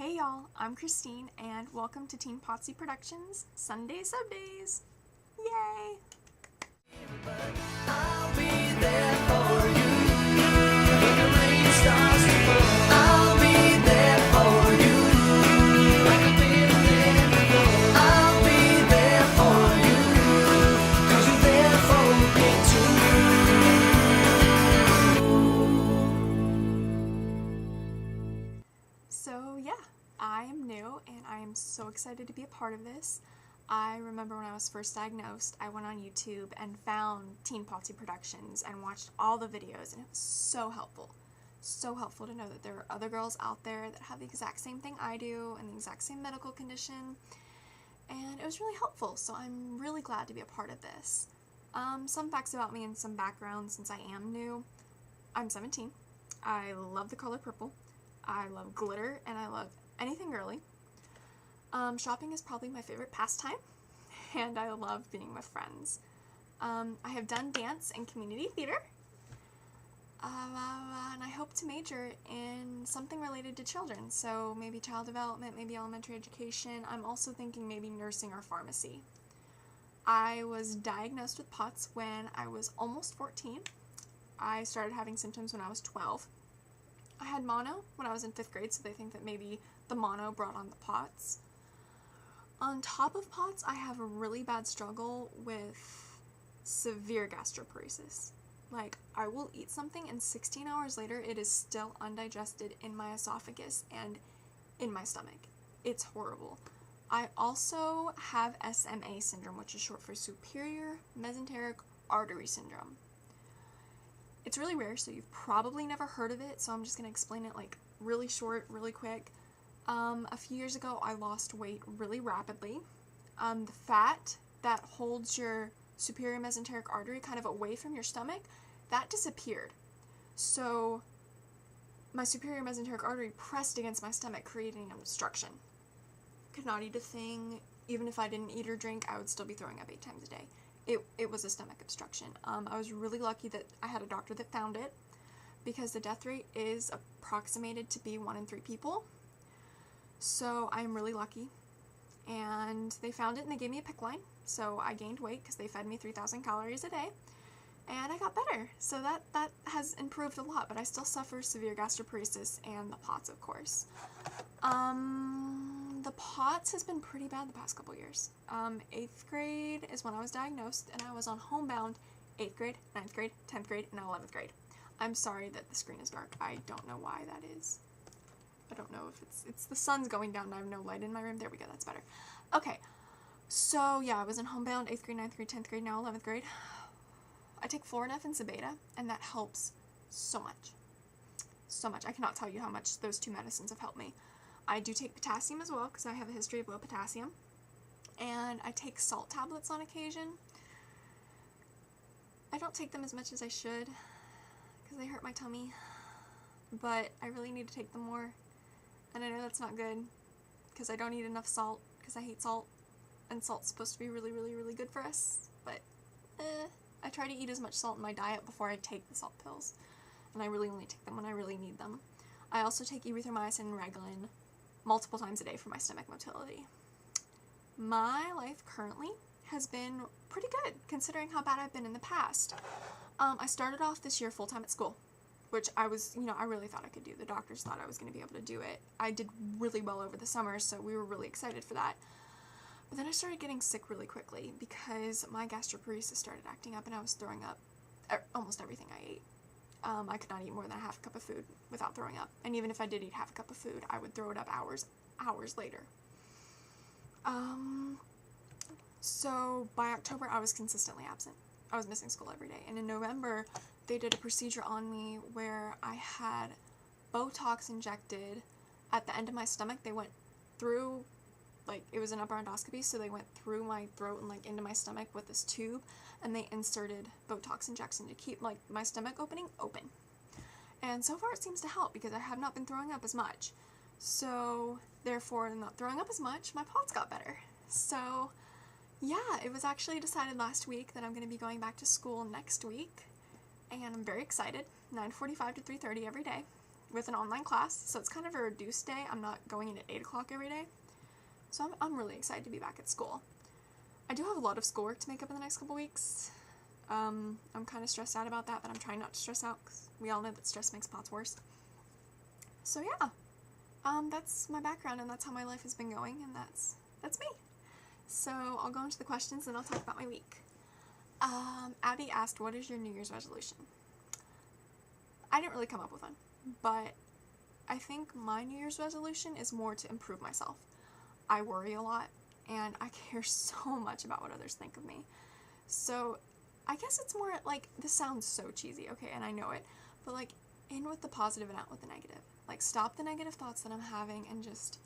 Hey y'all, I'm Christine and welcome to Teen Potsy Productions Sunday Subdays. Yay! I'll be there for you when the rain starts to fall. I'll be there for you like I've been there before. I'll be there for you 'cause you're there for me too. So yeah, I am new and I am so excited to be a part of this. I remember when I was first diagnosed, I went on YouTube and found Teen Potsy Productions and watched all the videos, and it was so helpful. So helpful to know that there are other girls out there that have the exact same thing I do and the exact same medical condition, and it was really helpful, so I'm really glad to be a part of this. Some facts about me and some background since I am new. I'm 17. I love the color purple. I love glitter, and I love anything girly. Shopping is probably my favorite pastime, and I love being with friends. I have done dance and community theater, and I hope to major in something related to children, so maybe child development, maybe elementary education. I'm also thinking maybe nursing or pharmacy. I was diagnosed with POTS when I was almost 14. I started having symptoms when I was 12. I had mono when I was in 5th grade, so they think that maybe the mono brought on the POTS. On top of POTS, I have a really bad struggle with severe gastroparesis. Like, I will eat something and 16 hours later it is still undigested in my esophagus and in my stomach. It's horrible. I also have SMA Syndrome, which is short for Superior Mesenteric Artery Syndrome. It's really rare, so you've probably never heard of it, so I'm just going to explain it like really short, really quick. A few years ago, I lost weight really rapidly. The fat that holds your superior mesenteric artery kind of away from your stomach, that disappeared. So my superior mesenteric artery pressed against my stomach, creating an obstruction. Could not eat a thing. Even if I didn't eat or drink, I would still be throwing up 8 times a day. It was a stomach obstruction. I was really lucky that I had a doctor that found it, because the death rate is approximated to be 1 in 3 people. So I'm really lucky, and they found it and they gave me a PICC line, so I gained weight because they fed me 3,000 calories a day, and I got better. So that has improved a lot, but I still suffer severe gastroparesis and the POTS, of course. The POTS has been pretty bad the past couple years. 8th grade is when I was diagnosed, and I was on homebound 8th grade, 9th grade, 10th grade, and now 11th grade. I'm sorry that the screen is dark. I don't know why that is. I don't know if it's the sun's going down and I have no light in my room. There we go, that's better. Okay, so yeah, I was in homebound 8th grade, 9th grade, 10th grade, now 11th grade. I take Florinef and Zebeta, and that helps so much. So much. I cannot tell you how much those 2 medicines have helped me. I do take potassium as well, because I have a history of low potassium. And I take salt tablets on occasion. I don't take them as much as I should, because they hurt my tummy. But I really need to take them more. And I know that's not good, because I don't eat enough salt, because I hate salt, and salt's supposed to be really, really, really good for us, but I try to eat as much salt in my diet before I take the salt pills, and I really only take them when I really need them. I also take erythromycin and Reglan multiple times a day for my stomach motility. My life currently has been pretty good, considering how bad I've been in the past. I started off this year full-time at school, which I was, I really thought I could do. The doctors thought I was going to be able to do it. I did really well over the summer, so we were really excited for that. But then I started getting sick really quickly because my gastroparesis started acting up and I was throwing up almost everything I ate. I could not eat more than a half a cup of food without throwing up. And even if I did eat half a cup of food, I would throw it up hours later. So by October, I was consistently absent. I was missing school every day. And in November, they did a procedure on me where I had Botox injected at the end of my stomach. They went through, like, it was an upper endoscopy, so they went through my throat and, like, into my stomach with this tube, and they inserted Botox injection to keep, like, my stomach opening open. And so far it seems to help because I have not been throwing up as much. So, therefore, not throwing up as much, my POTS got better. So, yeah, it was actually decided last week that I'm going to be going back to school next week, and I'm very excited. 9:45 to 3:30 every day. with an online class, so it's kind of a reduced day. I'm not going in at 8 o'clock every day. So I'm really excited to be back at school. I do have a lot of schoolwork to make up in the next couple weeks. I'm kind of stressed out about that, but I'm trying not to stress out because we all know that stress makes POTS worse. So yeah, that's my background, and that's how my life has been going, and that's me. So I'll go into the questions and I'll talk about my week. Abby asked, what is your New Year's resolution? I didn't really come up with one, but I think my New Year's resolution is more to improve myself. I worry a lot, and I care so much about what others think of me. So I guess it's more like, this sounds so cheesy, okay, and I know it, but like, in with the positive and out with the negative. Like, stop the negative thoughts that I'm having and just,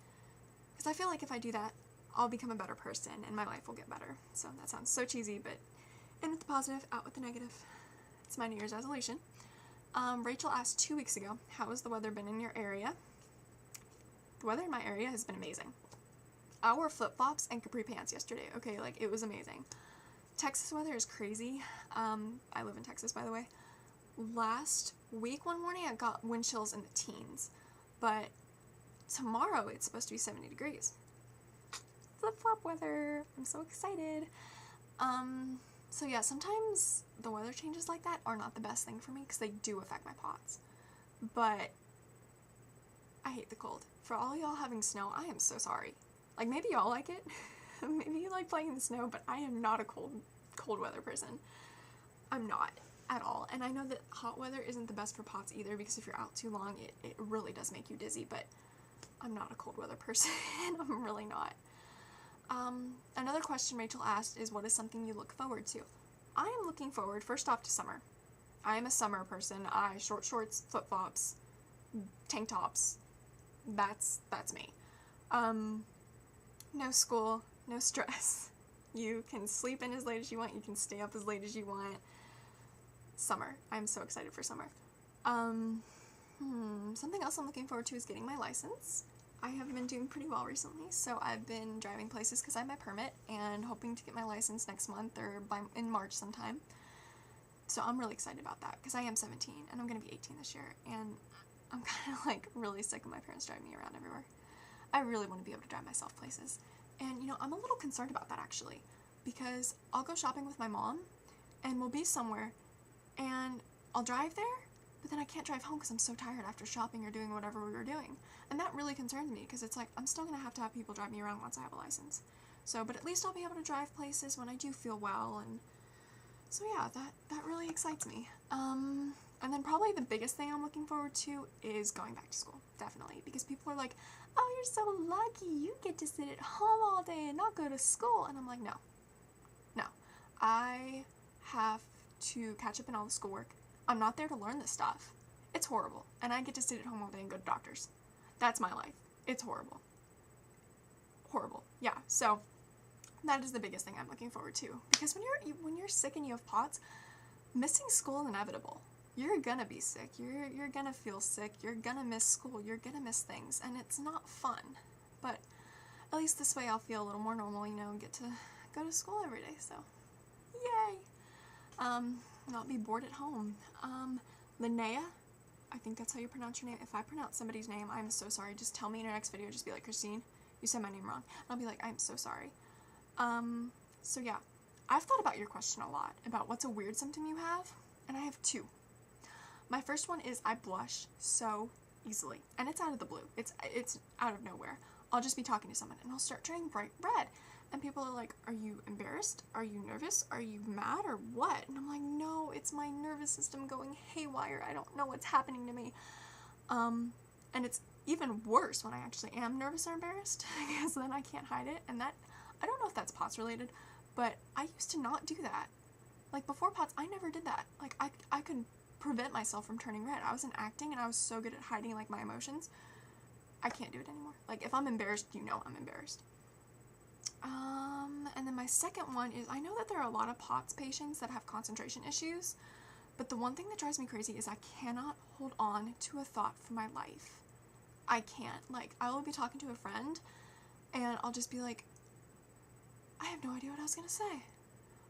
because I feel like if I do that, I'll become a better person and my life will get better. So that sounds so cheesy, but in with the positive, out with the negative. It's my New Year's resolution. Rachel asked 2 weeks ago, how has the weather been in your area? The weather in my area has been amazing. I wore flip-flops and capri pants yesterday, okay, like, it was amazing. Texas weather is crazy. I live in Texas, by the way. Last week, one morning, I got wind chills in the teens, but tomorrow it's supposed to be 70 degrees. Flip-flop weather. I'm so excited. So yeah, sometimes the weather changes like that are not the best thing for me because they do affect my POTS. But I hate the cold. For all y'all having snow, I am so sorry. Like, maybe y'all like it. Maybe you like playing in the snow, but I am not a cold weather person. I'm not at all. And I know that hot weather isn't the best for POTS either, because if you're out too long, it really does make you dizzy, but I'm not a cold weather person. I'm really not. Another question Rachel asked is, what is something you look forward to? I am looking forward, first off, to summer. I am a summer person. Short shorts, flip-flops, tank tops. That's me. No school, no stress. You can sleep in as late as you want. You can stay up as late as you want. Summer. I'm so excited for summer. Something else I'm looking forward to is getting my license. I have been doing pretty well recently, so I've been driving places because I have my permit and hoping to get my license next month or in March sometime. So I'm really excited about that because I am 17 and I'm going to be 18 this year, and I'm kind of like really sick of my parents driving me around everywhere. I really want to be able to drive myself places. And you know, I'm a little concerned about that actually, because I'll go shopping with my mom and we'll be somewhere and I'll drive there, but then I can't drive home because I'm so tired after shopping or doing whatever we were doing. And that really concerns me because it's like, I'm still going to have people drive me around once I have a license. So, but at least I'll be able to drive places when I do feel well, and so yeah, that really excites me. And then probably the biggest thing I'm looking forward to is going back to school, definitely, because people are like, oh, you're so lucky, you get to sit at home all day and not go to school, and I'm like, no, I have to catch up in all the schoolwork. I'm not there to learn this stuff. It's horrible, and I get to sit at home all day and go to doctors. That's my life. It's horrible. Horrible. Yeah, so that is the biggest thing I'm looking forward to, because when you're sick and you have POTS, missing school is inevitable. You're gonna be sick. You're gonna feel sick. You're gonna miss school. You're gonna miss things, and it's not fun. But at least this way I'll feel a little more normal, you know, and get to go to school every day. So, yay! Not be bored at home. Linnea, I think that's how you pronounce your name. If I pronounce somebody's name, I'm so sorry. Just tell me in your next video. Just be like, Christine, you said my name wrong. And I'll be like, I'm so sorry. So yeah, I've thought about your question a lot, about what's a weird symptom you have, and I have two. My first one is I blush so easily, and it's out of the blue. It's out of nowhere. I'll just be talking to someone, and I'll start turning bright red, and people are like, are you embarrassed? Are you nervous? Are you mad, or what? And I'm like, no, it's my nervous system going haywire. I don't know what's happening to me. And it's even worse when I actually am nervous or embarrassed, because then I can't hide it, and that, I don't know if that's POTS related, but I used to not do that. Like, before POTS, I never did that. Like, I could prevent myself from turning red. I was in acting, and I was so good at hiding, like, my emotions. I can't do it anymore. Like, if I'm embarrassed, you know I'm embarrassed. And then my second one is, I know that there are a lot of POTS patients that have concentration issues, but the one thing that drives me crazy is I cannot hold on to a thought for my life. I can't. Like, I will be talking to a friend, and I'll just be like, I have no idea what I was going to say.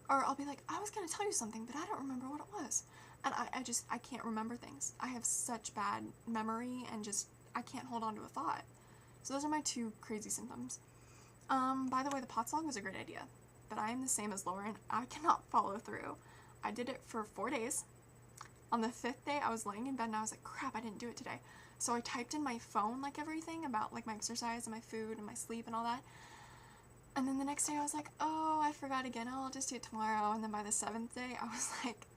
Or I'll be like, I was going to tell you something, but I don't remember what it was. And I can't remember things. I have such bad memory and just, I can't hold on to a thought. So those are my 2 crazy symptoms. By the way, the pot song was a great idea, but I am the same as Lauren. I cannot follow through. I did it for 4 days. On the 5th day, I was laying in bed and I was like, crap, I didn't do it today. So I typed in my phone, like, everything about, like, my exercise and my food and my sleep and all that. And then the next day I was like, oh, I forgot again. Oh, I'll just do it tomorrow. And then by the 7th day, I was like,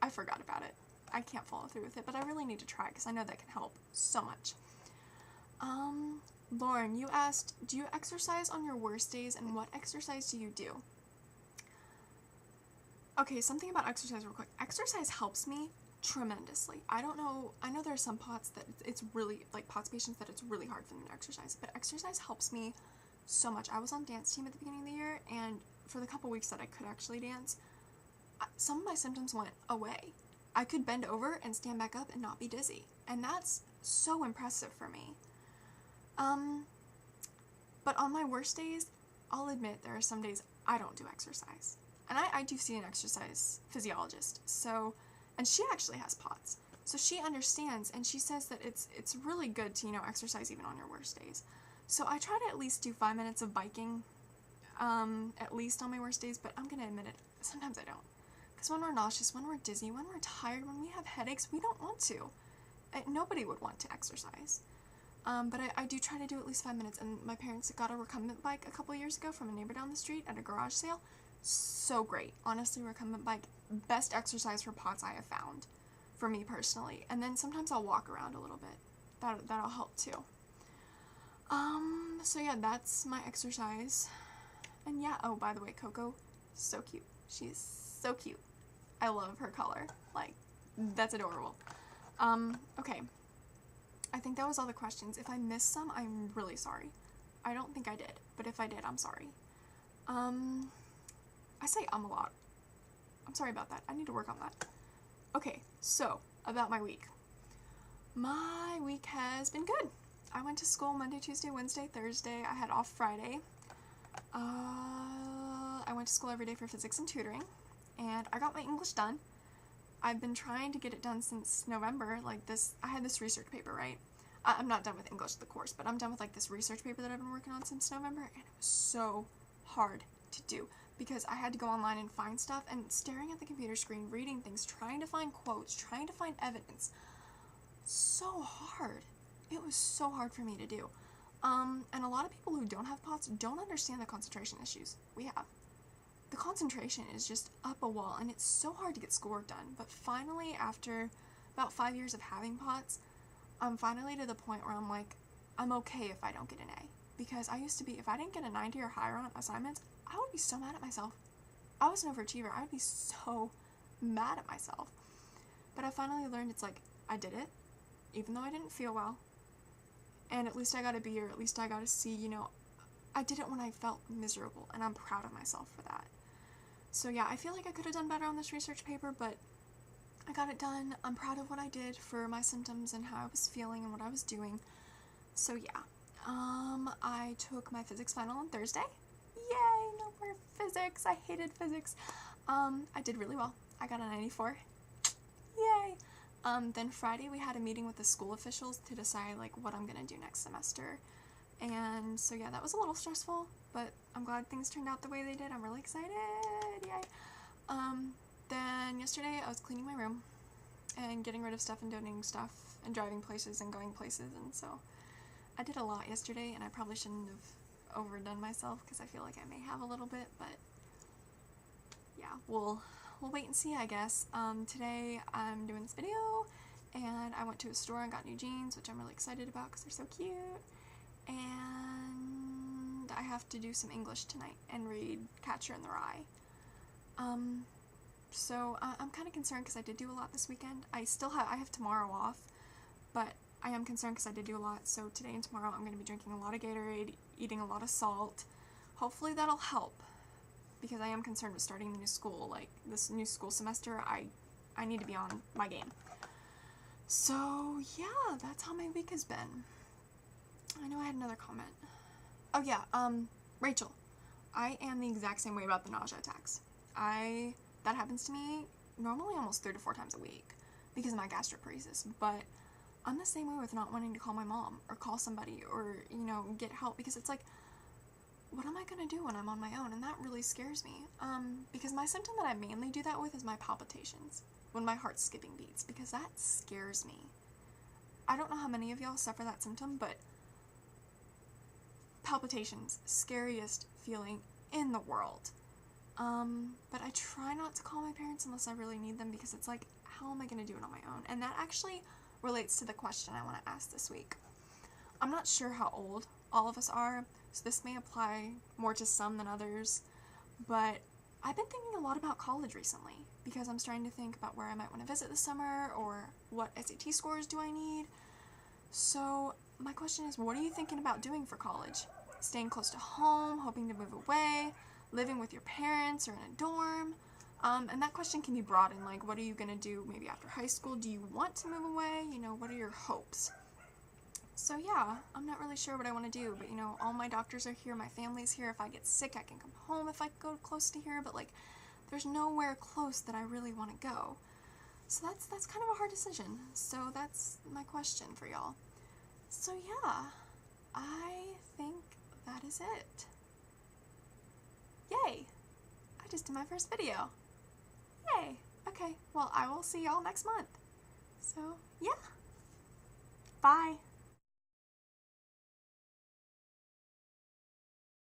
I forgot about it. I can't follow through with it, but I really need to try because I know that can help so much. Lauren, you asked, do you exercise on your worst days, and what exercise do you do? Okay, something about exercise real quick. Exercise helps me tremendously. I know there are some POTS that it's really, like, POTS patients that it's really hard for them to exercise, but exercise helps me so much. I was on dance team at the beginning of the year, and for the couple weeks that I could actually dance, some of my symptoms went away. I could bend over and stand back up and not be dizzy, and that's so impressive for me. But on my worst days, I'll admit there are some days I don't do exercise. And I do see an exercise physiologist, so, and she actually has POTS. So she understands, and she says that it's really good to, exercise even on your worst days. So I try to at least do 5 minutes of biking, at least on my worst days, but I'm gonna admit it, sometimes I don't. Because when we're nauseous, when we're dizzy, when we're tired, when we have headaches, we don't want to. Nobody would want to exercise. But I do try to do at least 5 minutes, and my parents got a recumbent bike a couple years ago from a neighbor down the street at a garage sale. So great. Honestly, recumbent bike, best exercise for POTS I have found, for me personally. And then sometimes I'll walk around a little bit. That'll help too. So yeah, that's my exercise. And yeah, oh, by the way, Coco, so cute. She's so cute. I love her color. Like, that's adorable. Okay. I think that was all the questions. If I missed some, I'm really sorry. I don't think I did, but if I did, I'm sorry. I say a lot. I'm sorry about that. I need to work on that. Okay, so, about my week. My week has been good. I went to school Monday, Tuesday, Wednesday, Thursday. I had off Friday. I went to school every day for physics and tutoring, and I got my English done. I've been trying to get it done since November. Like this, I had this research paper, right? I'm not done with English, the course, but I'm done with like this research paper that I've been working on since November, and it was so hard to do because I had to go online and find stuff, and staring at the computer screen, reading things, trying to find quotes, trying to find evidence. So hard. It was so hard for me to do. And a lot of people who don't have POTS don't understand the concentration issues we have. The concentration is just up a wall, and it's so hard to get schoolwork done. But finally, after about 5 years of having POTS, I'm finally to the point where I'm like, I'm okay if I don't get an A. Because I used to be, if I didn't get a 90 or higher on assignments, I would be so mad at myself. I was an overachiever. I would be so mad at myself. But I finally learned it's like, I did it, even though I didn't feel well. And at least I got a B, or at least I got a C, I did it when I felt miserable, and I'm proud of myself for that. So yeah, I feel like I could have done better on this research paper, but I got it done. I'm proud of what I did for my symptoms and how I was feeling and what I was doing. So yeah, I took my physics final on Thursday. Yay, no more physics. I hated physics. I did really well. I got a 94. Yay. Then Friday we had a meeting with the school officials to decide like what I'm gonna do next semester. And so yeah, that was a little stressful, but I'm glad things turned out the way they did. I'm really excited. Yay. Then yesterday I was cleaning my room and getting rid of stuff and donating stuff and driving places and going places, and so I did a lot yesterday, and I probably shouldn't have overdone myself because I feel like I may have a little bit, but yeah, we'll wait and see, I guess. Today I'm doing this video, and I went to a store and got new jeans, which I'm really excited about because they're so cute. And I have to do some English tonight and read Catcher in the Rye. So I'm kind of concerned because I did do a lot this weekend. I have tomorrow off, but I am concerned because I did do a lot. So today and tomorrow I'm going to be drinking a lot of Gatorade, eating a lot of salt. Hopefully that'll help, because I am concerned with starting the new school. Like, this new school semester, I need to be on my game. So yeah, that's how my week has been. I know I had another comment. Oh yeah, Rachel, I am the exact same way about the nausea attacks. That happens to me normally almost 3 to 4 times a week. because of my gastroparesis, but I'm the same way with not wanting to call my mom or call somebody or, get help, because it's like, what am I going to do when I'm on my own? And that really scares me, because my symptom that I mainly do that with is my palpitations, when my heart's skipping beats, because that scares me. I don't know how many of y'all suffer that symptom, but palpitations, scariest feeling in the world. But I try not to call my parents unless I really need them, because it's like, how am I going to do it on my own? And that actually relates to the question I want to ask this week. I'm not sure how old all of us are, so this may apply more to some than others, but I've been thinking a lot about college recently, because I'm starting to think about where I might want to visit this summer, or what SAT scores do I need. So my question is, what are you thinking about doing for college? Staying close to home, hoping to move away, living with your parents or in a dorm? And that question can be broadened, like, what are you going to do maybe after high school? Do you want to move away? What are your hopes? So yeah, I'm not really sure what I want to do, but all my doctors are here, my family's here. If I get sick, I can come home if I go close to here, but like, there's nowhere close that I really want to go. So that's kind of a hard decision. So that's my question for y'all. So yeah, I think that is it. Yay! I just did my first video. Yay! Okay, well, I will see y'all next month. So, yeah. Bye.